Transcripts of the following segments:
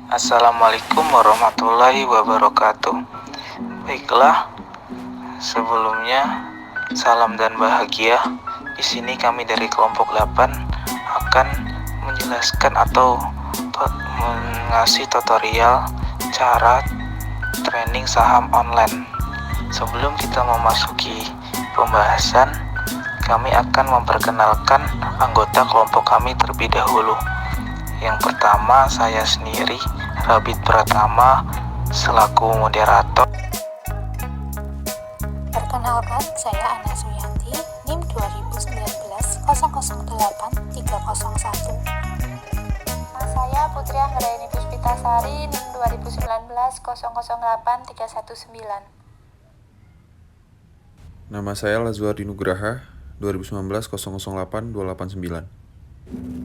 Assalamualaikum warahmatullahi wabarakatuh. Baiklah, sebelumnya salam dan bahagia. Di sini kami dari kelompok 8 akan menjelaskan atau mengasih tutorial cara training saham online. Sebelum kita memasuki pembahasan, kami akan memperkenalkan anggota kelompok kami terlebih dahulu. Yang pertama, saya sendiri, Rabit Pratama, selaku moderator. Perkenalkan, saya Ana Suyanti, NIM 2019-008301. Saya Putri Anggraini Puspitasari, NIM 2019-008319. Nama saya Lazuardi Nugraha, 2019-008289.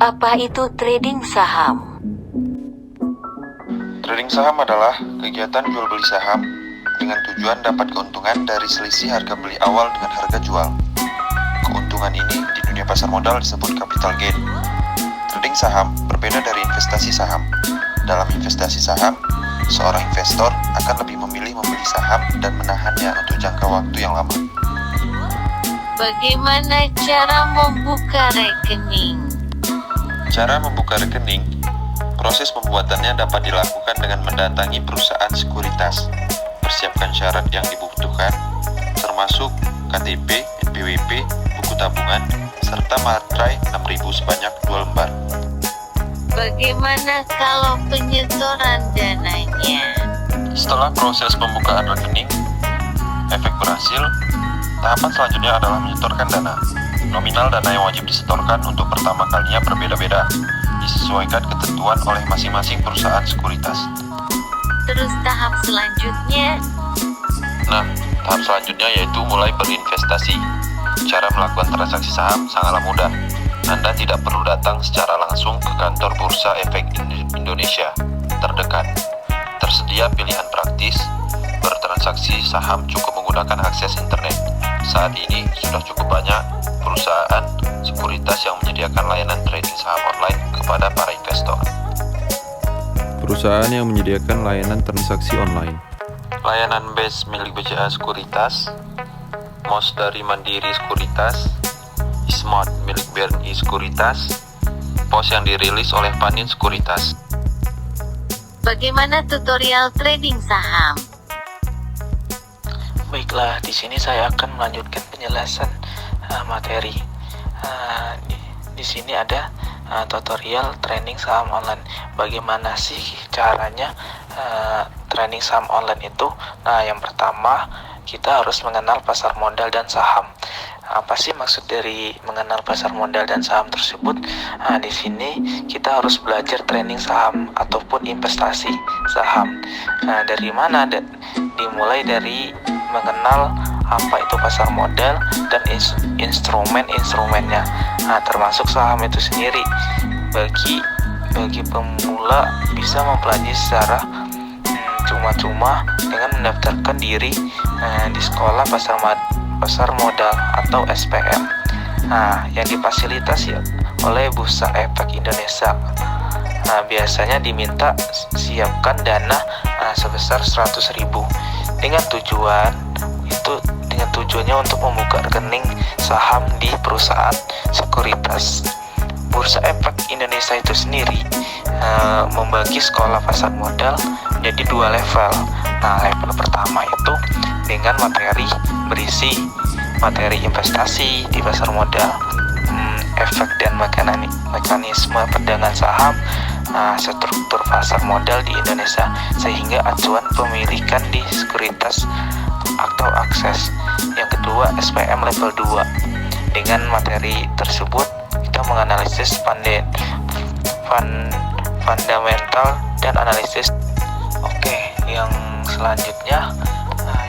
Apa itu trading saham? Trading saham adalah kegiatan jual beli saham dengan tujuan dapat keuntungan dari selisih harga beli awal dengan harga jual. Keuntungan ini di dunia pasar modal disebut capital gain. Trading saham berbeda dari investasi saham. Dalam investasi saham, seorang investor akan lebih memilih membeli saham dan menahannya untuk jangka waktu yang lama. Bagaimana cara membuka rekening? Cara membuka rekening, proses pembuatannya dapat dilakukan dengan mendatangi perusahaan sekuritas. Persiapkan syarat yang dibutuhkan, termasuk KTP, NPWP, buku tabungan, serta materai 6.000 sebanyak 2 lembar. Bagaimana kalau penyetoran dananya? Setelah proses pembukaan rekening, efek berhasil, tahapan selanjutnya adalah menyetorkan dana. Nominal dana yang wajib disetorkan untuk pertama kalinya berbeda-beda, disesuaikan ketentuan oleh masing-masing perusahaan sekuritas. Terus tahap selanjutnya? Nah, tahap selanjutnya yaitu mulai berinvestasi. Cara melakukan transaksi saham sangatlah mudah. Anda tidak perlu datang secara langsung ke kantor Bursa Efek Indonesia terdekat. Tersedia pilihan praktis, bertransaksi saham cukup menggunakan akses internet. Saat ini sudah cukup banyak perusahaan sekuritas yang menyediakan layanan trading saham online kepada para investor. Perusahaan yang menyediakan layanan transaksi online. Layanan BES milik BCA Sekuritas, MOS dari Mandiri Sekuritas, Smart milik BRI Sekuritas, POS yang dirilis oleh Panin Sekuritas. Bagaimana tutorial trading saham? Baiklah, di sini saya akan melanjutkan penjelasan materi. Di sini ada tutorial training saham online. Bagaimana sih caranya training saham online itu? Nah, yang pertama kita harus mengenal pasar modal dan saham. Apa sih maksud dari mengenal pasar modal dan saham tersebut? Di sini kita harus belajar training saham ataupun investasi saham. Dari mana? Dimulai dari mengenal apa itu pasar modal dan instrumen-instrumennya, termasuk saham itu sendiri. Bagi pemula bisa mempelajari secara cuma-cuma dengan mendaftarkan diri di sekolah pasar modal atau SPM, yang difasilitasi oleh Bursa Efek Indonesia. Biasanya diminta siapkan dana sebesar 100.000 dengan tujuannya untuk membuka rekening saham di perusahaan sekuritas. Bursa Efek Indonesia itu sendiri membagi sekolah pasar modal menjadi 2 level. Level pertama itu dengan materi berisi materi investasi di pasar modal, efek dan mekanisme perdagangan saham, struktur pasar modal di Indonesia, sehingga acuan pemilikan di sekuritas atau akses. Yang kedua, SPM level 2. Dengan materi tersebut kita menganalisis fundamental dan analisis. Oke, yang selanjutnya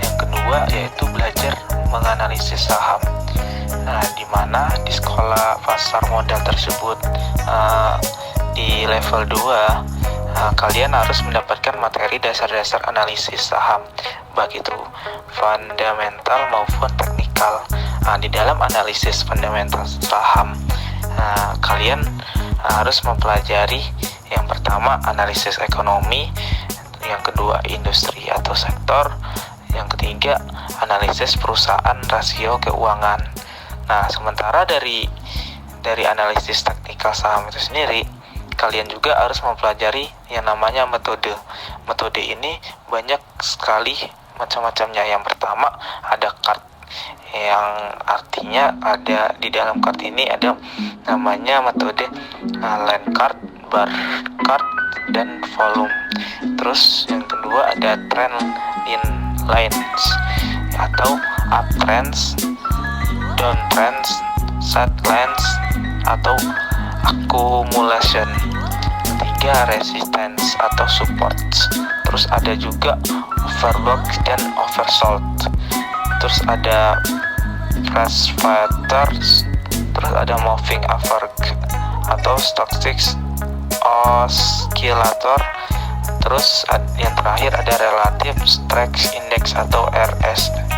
yang kedua yaitu belajar menganalisis saham. Di mana di sekolah pasar modal tersebut di level 2 kalian harus mendapatkan materi dasar-dasar analisis saham, baik itu fundamental maupun teknikal. Di dalam analisis fundamental saham, kalian harus mempelajari Yang pertama analisis ekonomi, yang kedua industri atau sektor, yang ketiga analisis perusahaan rasio keuangan. Nah, sementara dari analisis teknikal saham itu sendiri, kalian juga harus mempelajari yang namanya metode. Metode ini banyak sekali macam-macamnya. Yang pertama ada card, yang artinya ada di dalam card ini ada namanya metode line card, bar card, dan volume. Terus yang kedua ada trend in lines atau uptrends, downtrends, sidelines atau accumulation. Ketiga resistance atau support. Terus ada juga overbought dan oversold. Terus ada flash fighters. Terus ada moving average atau stochastic oscillator. Terus yang terakhir ada relative strength index atau RSI.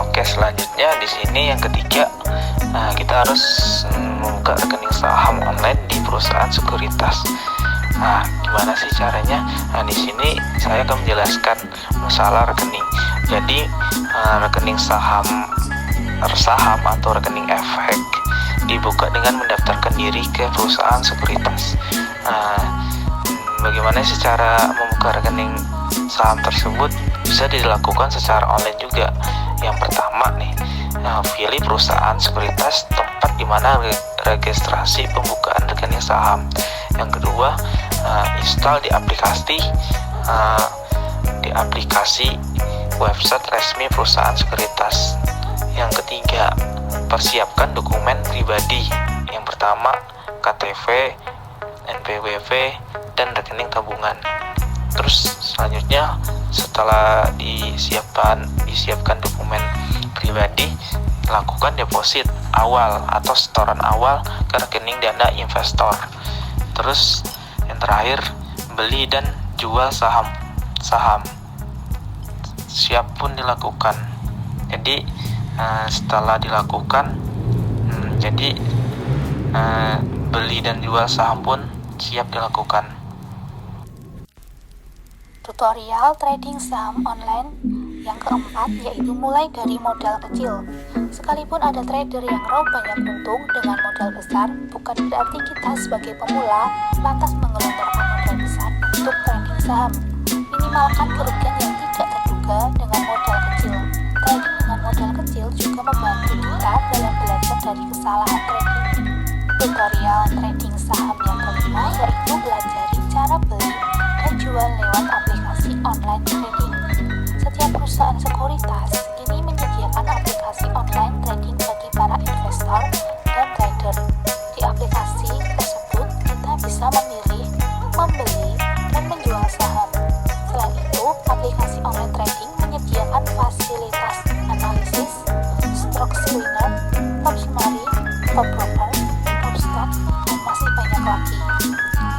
Oke, selanjutnya di sini yang ketiga, kita harus membuka rekening saham online di perusahaan sekuritas. Nah, gimana sih caranya? Nah, di sini saya akan menjelaskan masalah rekening. Jadi, rekening saham atau rekening efek dibuka dengan mendaftarkan diri ke perusahaan sekuritas. Bagaimana sih cara membuka rekening saham tersebut? Bisa dilakukan secara online juga. Yang pertama nih, pilih perusahaan sekuritas tempat di mana registrasi pembukaan rekening saham. Yang kedua, install di aplikasi website resmi perusahaan sekuritas. Yang ketiga, persiapkan dokumen pribadi. Yang pertama, KTP, NPWP, dan rekening tabungan. Terus selanjutnya, setelah disiapkan dokumen pribadi, lakukan deposit awal atau setoran awal ke rekening dana investor. Terus yang terakhir, beli dan jual saham siap pun dilakukan. Jadi setelah dilakukan, beli dan jual saham pun siap dilakukan. Tutorial trading saham online yang keempat yaitu mulai dari modal kecil. Sekalipun ada trader yang raup banyak untung dengan modal besar, bukan berarti kita sebagai pemula lantas menggelontorkan modal besar untuk trading saham. Minimalkan kerugian yang tidak terduga dengan modal kecil. Trading dengan modal kecil juga membantu kita dalam belajar dari kesalahan trading. Tutorial trading saham yang kelima yaitu pelajari cara beli dan jual lewat aplikasi online trading. Setiap perusahaan sekuritas kini menyediakan aplikasi online trading bagi para investor dan trader. Di aplikasi tersebut kita bisa memilih, membeli, dan menjual saham. Selain itu, aplikasi online trading menyediakan fasilitas analisis, stock screener, top summary, top broker, top stock, dan masih banyak lagi.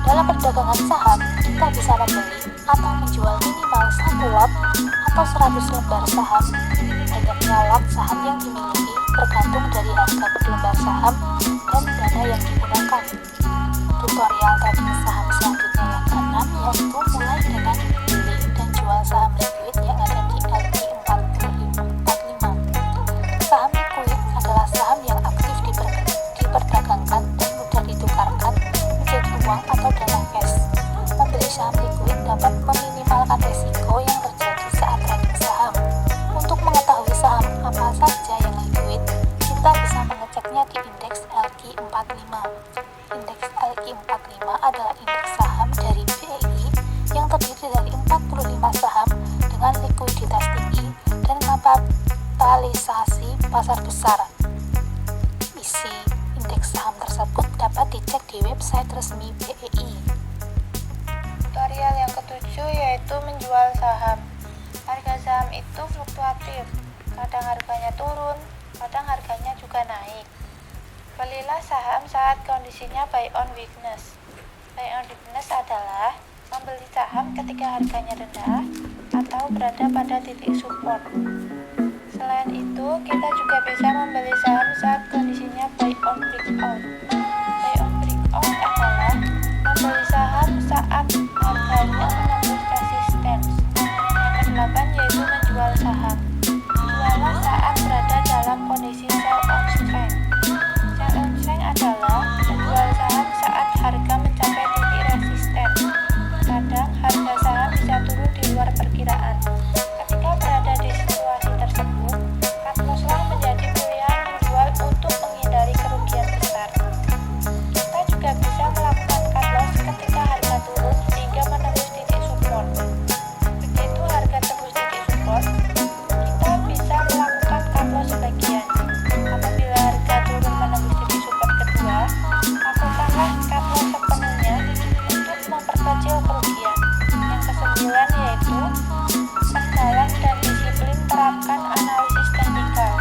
Dalam perdagangan saham, kita bisa membeli atau menjual minimal 1 lot atau 100 lembar saham. Banyaknya lot saham yang dimiliki tergantung dari harga per lembar saham dan dana yang digunakan. Tutorial trading saham selanjutnya yang keenam yaitu mulai dengan beli dan jual saham liquid yang ada di LQ45. Saham liquid adalah saham yang aktif diperdagangkan dan mudah ditukarkan menjadi uang atau dana cash. Membeli saham liquid dapat meminimalkan risiko yang terjadi saat trading saham. Untuk mengetahui saham apa saja yang liquid, kita bisa mengeceknya di indeks LQ45. Indeks LQ45 adalah indeks saham dari BEI yang terdiri dari 45 saham dengan likuiditas tinggi dan kapitalisasi pasar besar. Isi indeks saham tersebut dapat dicek di website resmi BEI. Tutorial yang ketujuh yaitu menjual saham. Harga saham itu fluktuatif, kadang harganya turun, kadang harganya juga naik. Belilah saham saat kondisinya buy on weakness. Buy on weakness adalah membeli saham ketika harganya rendah atau berada pada titik support. Selain itu, kita juga bisa membeli saham saat kondisinya buy on breakout. Buy on breakout adalah membeli saham saat harganya menembus resistance. Yang kedelapan yaitu menjual saham. Jualah saat berada dalam kondisi sell on strength. Sell on strength adalah menjual saham saat harga mencapai titik resisten. Kadang harga saham bisa turun di luar perkiraan. Ketika berada di situasi tersebut, cut loss-lah menjadi pilihan menjual untuk menghindari kerugian besar. Kita juga bisa melakukan cut loss ketika harga turun hingga menembus titik support. Begitu harga tembus titik support, kita bisa melakukan cut loss sebagian. Apabila harga turun menembus titik support kedua, lakukanlah cut loss sepenuhnya untuk memperkecil kerugian. Yang kesembilan yaitu perdalam dan disiplin terapkan analisis teknikal.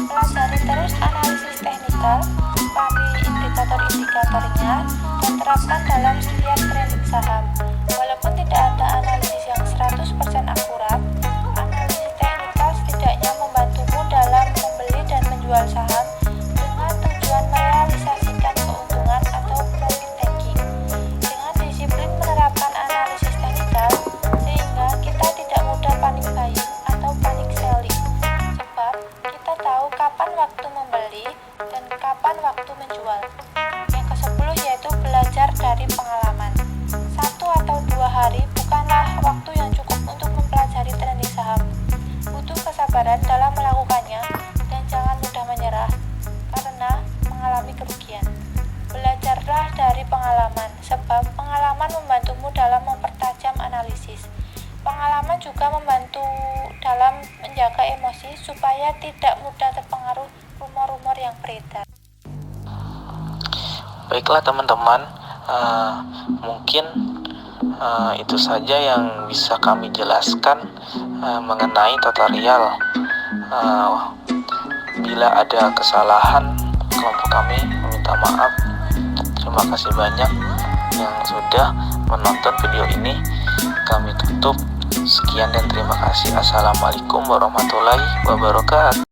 Pelajari terus analisis teknikal, pahami indikator-indikatornya, dan terapkan dalam setiap trading saham. Walaupun tidak ada analisis yang 100% akurat, analisis teknikal setidaknya membantumu dalam membeli dan menjual saham dengan tujuan merealisasikan keuntungan atau profit taking. Dengan disiplin menerapkan analisis teknikal, sehingga kita tidak mudah panic buying atau panic selling, sebab kita tahu kapan waktu membeli dan kapan waktu menjual. Yang ke-10 yaitu belajar dari pengalaman. 1 atau 2 hari bukanlah waktu yang cukup untuk mempelajari trading saham. Butuh kesabaran dalam melakukannya dan jangan mudah menyerah karena mengalami kerugian. Belajarlah dari pengalaman, sebab pengalaman membantumu dalam mempertajam analisis. Pengalaman juga membantu dalam menjaga emosi supaya tidak mudah terpengaruh rumor-rumor yang beredar. Baiklah teman-teman, mungkin itu saja yang bisa kami jelaskan mengenai tutorial. Bila ada kesalahan, kelompok kami meminta maaf. Terima kasih banyak yang sudah menonton video ini. Kami tutup. Sekian dan terima kasih. Assalamualaikum warahmatullahi wabarakatuh.